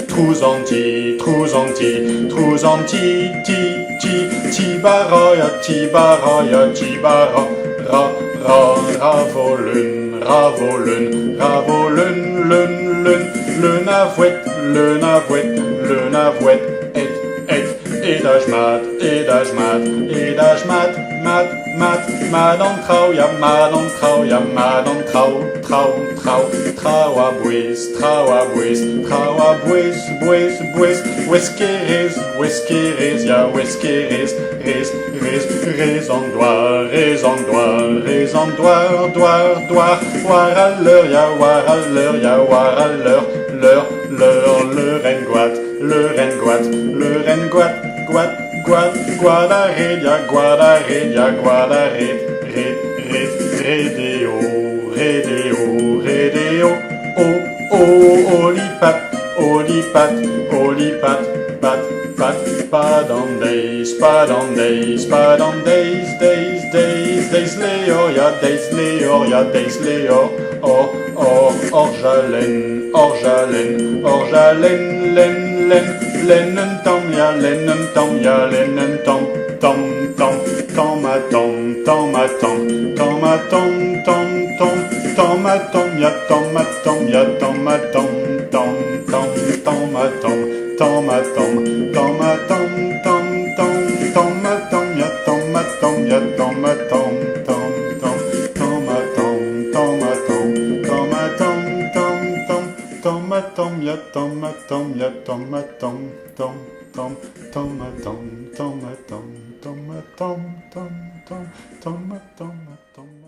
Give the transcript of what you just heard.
Truzanti, truzanti, truzanti, tibaroya, tibara, ravolen, le navouet, edajmat, madan trauja, bues, weskeres, ya weskeres, war à l'heure, ya war à l'heure, le rengoat, guadaredia, redeo, olipat, pat on days, Leor, orjalen, lennen tom, tom.